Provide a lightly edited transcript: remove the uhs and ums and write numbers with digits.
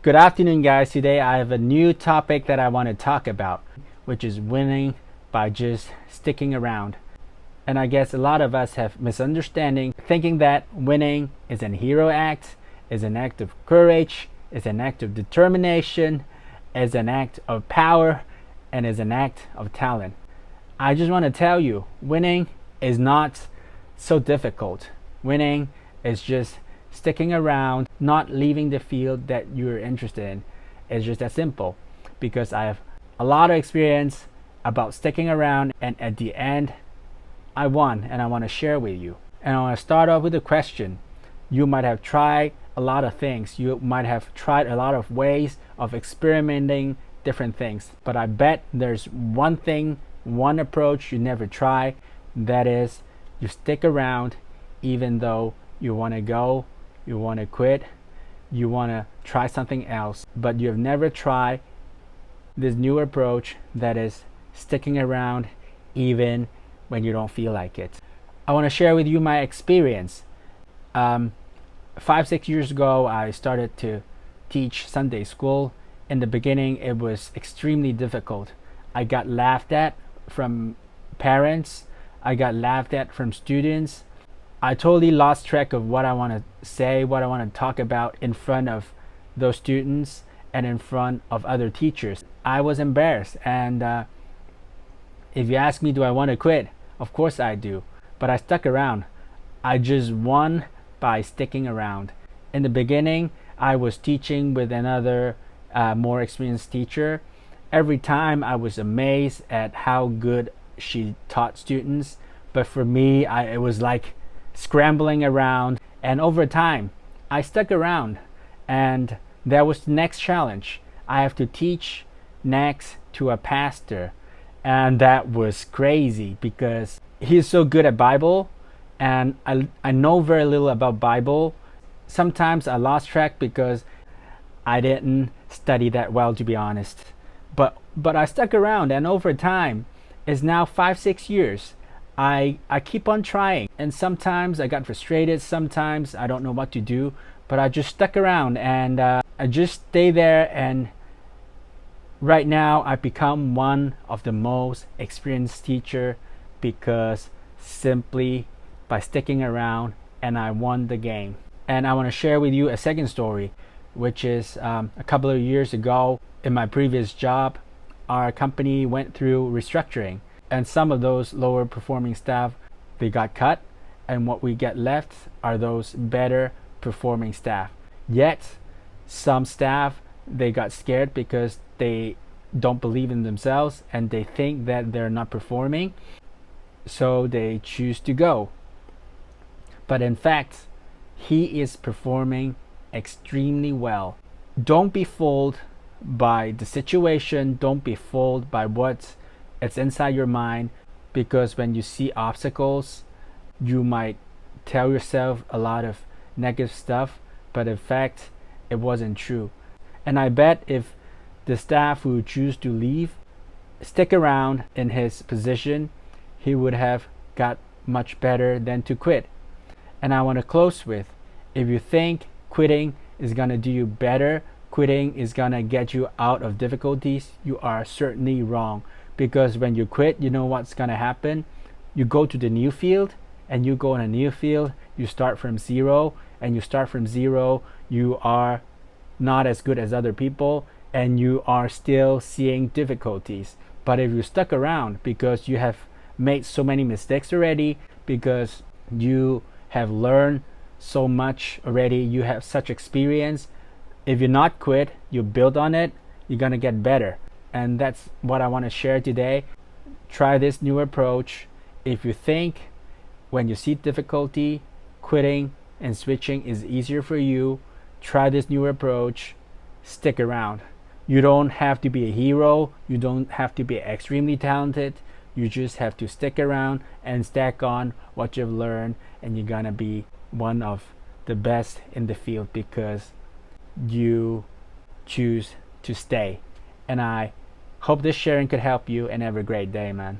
Good afternoon, guys. Today I have a new topic that I want to talk about, which is winning by just sticking around. And I guess a lot of us have misunderstanding, thinking that winning is an hero act, is an act of courage, is an act of determination, is an act of power, and is an act of talent. I just want to tell you, winning is not so difficult. Winning is just sticking around, not leaving the field that you're interested in. It's just that simple, because I have a lot of experience about sticking around, and at the end I won, and I want to share with you. And I want to start off with a question. You might have tried a lot of things. You might have tried a lot of ways of experimenting different things, but I bet there's one thing, one approach you never try. That is, you stick around even though you want to go, you want to quit, you want to try something else, but you have never tried this new approach, that is sticking around even when you don't feel like it. I want to share with you my experience. 5-6 years ago, I started to teach Sunday school. In the beginning, it was extremely difficult. I got laughed at from parents, I got laughed at from students. I totally lost track of what I want to say, what I want to talk about in front of those students and in front of other teachers. I was embarrassed, and if you ask me, do I want to quit? Of course I do, but I stuck around. I just won by sticking around. In the beginning, I was teaching with another more experienced teacher. Every time I was amazed at how good she taught students, but for me, it was like scrambling around. And over time I stuck around, and that was the next challenge. I have to teach next to a pastor, and that was crazy because he's so good at Bible, and I know very little about Bible. Sometimes I lost track because I didn't study that well, to be honest, but I stuck around, and over time, it's now 5-6 years. I keep on trying, and sometimes I got frustrated, sometimes I don't know what to do, but I just stuck around, and I just stay there, and right now I become one of the most experienced teacher because simply by sticking around, and I won the game. And I want to share with you a second story, which is a couple of years ago in my previous job, our company went through restructuring, and some of those lower performing staff, they got cut, and what we get left are those better performing staff. Yet some staff, they got scared because they don't believe in themselves and they think that they're not performing, so they choose to go. But in fact, he is performing extremely well. Don't be fooled by the situation, don't be fooled by what's inside your mind, because when you see obstacles, you might tell yourself a lot of negative stuff, but in fact it wasn't true. And I bet if the staff who choose to leave stick around in his position, he would have got much better than to quit. And I want to close with, if you think quitting is going to do you better, quitting is going to get you out of difficulties, you are certainly wrong. Because when you quit, you know what's going to happen? You go to the new field, and you go in a new field, you start from zero, and you start from zero, you are not as good as other people, and you are still seeing difficulties. But if you stuck around because you have made so many mistakes already, because you have learned so much already, you have such experience, if you not quit, you build on it, you're gonna get better. And that's what I want to share today. Try this new approach. If you think when you see difficulty, quitting and switching is easier for you, try this new approach. Stick around. You don't have to be a hero, you don't have to be extremely talented, you just have to stick around and stack on what you've learned, and you're gonna be one of the best in the field because you choose to stay. And I hope this sharing could help you, and have a great day, man.